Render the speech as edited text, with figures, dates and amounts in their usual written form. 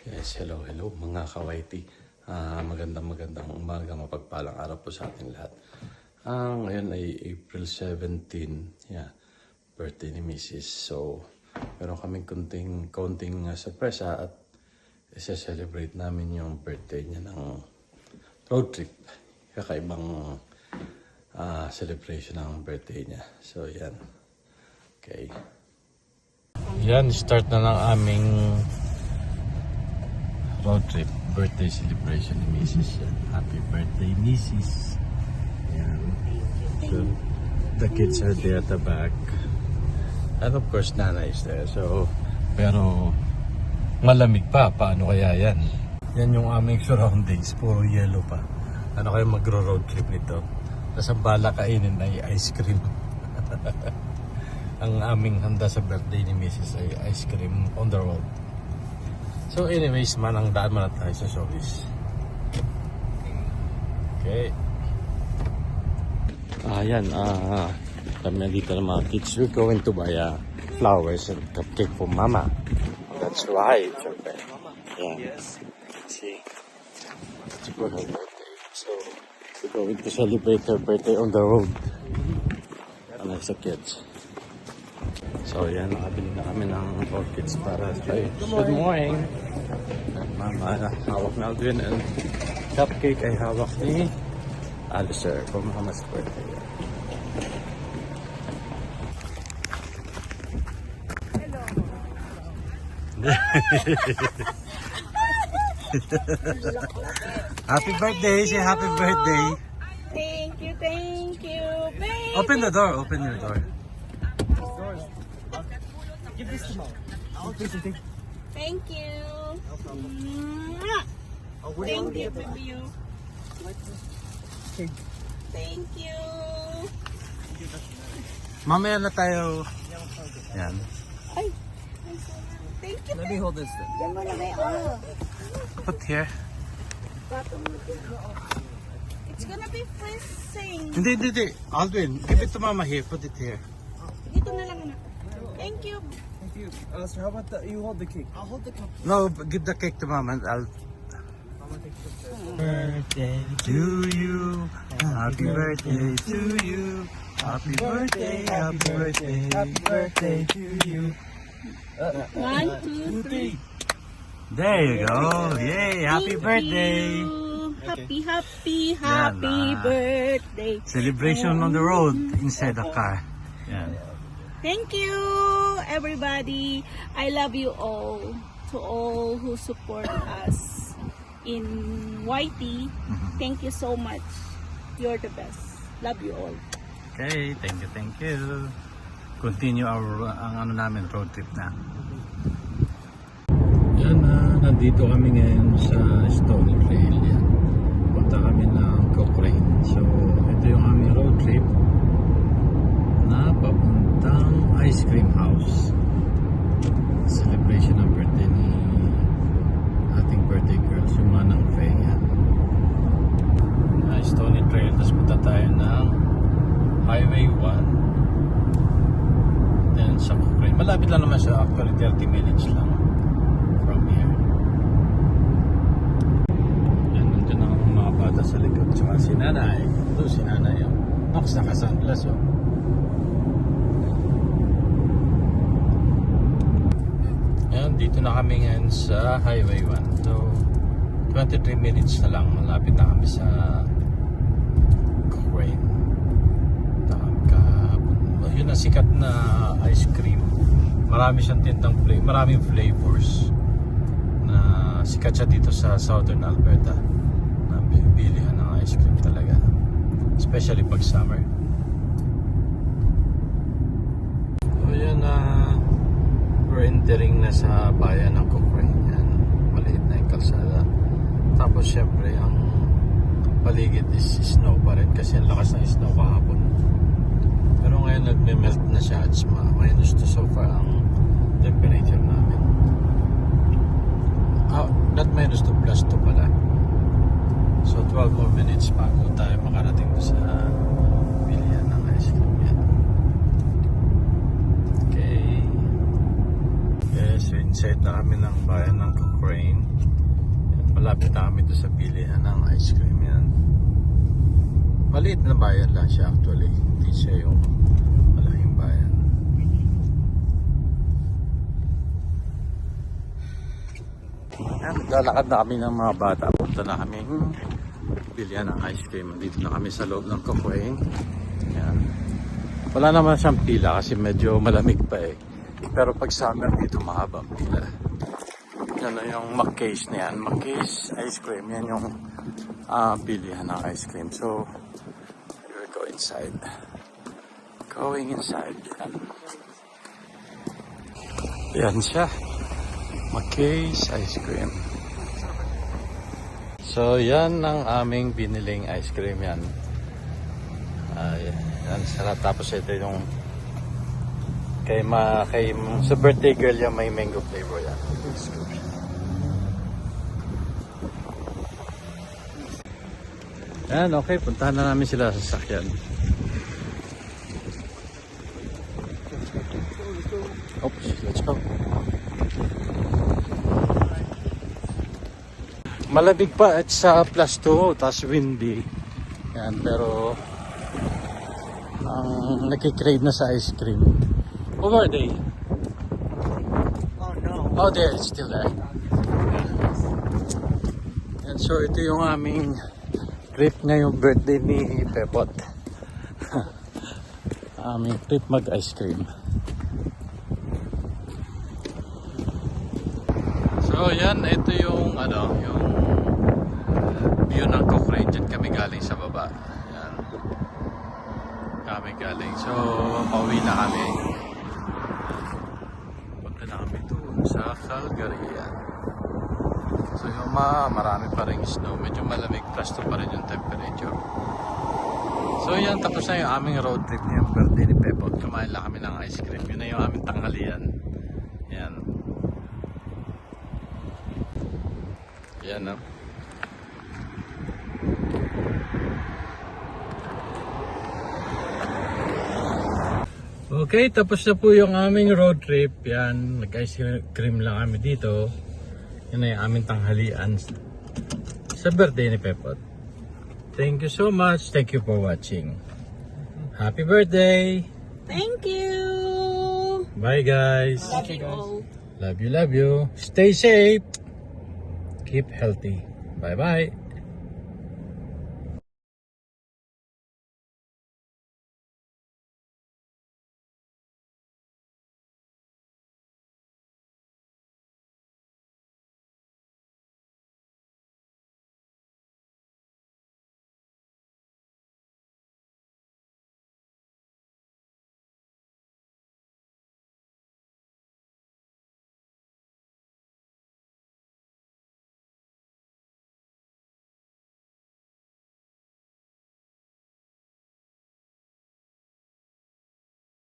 Yes, hello mga kawaiti. Magandang umaga, mapagpalang araw po sa ating lahat. Ngayon ay April 17, birthday ni Mrs. So, meron kaming konting sorpresa at isa-celebrate namin yung birthday niya ng road trip. Kakaibang celebration ng birthday niya. So, yan. Okay. Yan, start na ng aming road trip, birthday celebration ni Mrs. Happy birthday, Mrs. Yan. So, the kids are there at the back. And of course, Nana is there. So, pero malamig pa. Paano kaya yan? Yan yung aming surroundings. Puro yellow pa. Ano kaya magro-road trip nito? Tapos ang bala kainin ay ice cream. Ang aming handa sa birthday ni Mrs. ay ice cream on the road. So anyways, manang daan muna tayo sa showbiz. Okay. Ayan, kami na dito ng mga kids. We're going to buy flowers and cupcake for Mama. That's right. Okay. Yeah. See, it's for her birthday. So we're going to celebrate her birthday on the road. Ano sa kids. So yan, nakabili na kami ng orchids para tayo. Good morning! Mama, hawak na Aldrin, and cupcake ay hawak ni Alistair for Mama's birthday. Happy birthday! Say happy birthday! Thank you, baby. Open the door, open your door. Give this to Mom. Thank you. Thank you, baby. Thank you. Mamaya na tayo. Yan. Ay. Thank you. Let me hold this. Put here. It's gonna be freezing. Hindi. Aldwin, give it to Mama here. Put it here. Dito na lang na. Thank you. Thank you. Sir, how about you hold the cake? I'll hold the cup. No, give the cake to Mama and I'll... Birthday to you. Happy birthday to you. Happy birthday, happy birthday, happy birthday to you. 1, 2, 3. There you go. Yay, happy Thank birthday. you. Happy Yan, birthday. Celebration on the road inside the car. Yan. Thank you, everybody. I love you all. To all who support us in YT, thank you so much. You're the best. Love you all. Okay, thank you. Continue ang ano namin, road trip na. Yan nandito kami ngayon sa Stony Trail. Yan. Punta kami ng Cochrane. So, ito yung aming road trip na papuntang ice cream house. Celebration ng birthday ni ating birthday girl, si Manang Faye. Stony Trail, tapos punta tayo ng Highway 1. Then sa Cochrane. Malapit lang naman siya, actually 30 minutes lang from here. Yan, nandun ang mga bata sa likod. Tsaka si Nanay. Ito si Nanay. Nox, naka-sunglass oh. Yan, dito na kami ngayon sa Highway 1. So, 23 minutes na lang. Malapit na kami sa Cochrane. Yun ang sikat na ice cream. Marami siyang tindang maraming flavors na sikat siya dito sa Southern Alberta na bilihan ng ice cream talaga, especially pag summer. So yan we're entering na sa bayan ng Cochrane. Yan, maliit na yung kalsada. Tapos syempre ang paligid is snow pa rin kasi ang lakas ng snow kahapon. Pero ngayon nagme-melt na siya at -2 so far ang temperature namin. Not -2, +2 pala. So 12 more minutes bago tayo makarating sa bilihan ng ice cream. Yan. Okay. Yes, inside na kami ng bayan ng Cochrane. Malapit na kami doon sa pilihan ng ice cream yan. Maliit na bayan lang siya actually. Hindi siya yung malaking bayan. Yan, naglalakad na kami ng mga bata. Punta na kami pilihan ng ice cream. Dito na kami sa loob ng Cochrane. Yan. Wala naman siyang pila kasi medyo malamig pa eh. Pero pag summer dito mahaba ang pila. Yan na yung McCase na yan. McCase ice cream. Yan yung pilihan ng ice cream. So, we'll go inside. Going inside. Yan, yan siya. McCase ice cream. So, yan ang aming biniling ice cream yan. Yan, sarap. Tapos ito yung kay sa birthday girl yan, may mango flavor yan. Yan, okay. Puntahan na namin sila sa sasakyan. Oops, let's go. Malamig pa at sa plus 2, tapos windy. Yan, pero ang nakikrave na sa ice cream. Where are they? Oh no. Oh, there, it's still there. And so ito yung aming trip ngayong birthday ni Pepot. Aming trip mag ice cream. So yan, ito yung yung view ng Cochrane. Diyan kami galing sa baba. Yan. Kami galing. So pauwi na kami. Punta na kami doon sa Calgary. Yan. So yung marami pa rin snow. Medyo malamig, plus 2 pa rin yung temperature. So yan, tapos na yung aming road trip ngayong birthday ni Pepot. Kumain lang kami ng ice cream. Yun na yung aming tanghalian. Yan. Yan na. Okay, tapos na po yung aming road trip. Yan, nag-ice cream lang kami dito. Yan na yung aming tanghalian sa birthday ni Pepot. Thank you so much. Thank you for watching. Happy birthday! Thank you. Bye guys. Love you all. Love you, love you. Stay safe. Keep healthy. Bye bye.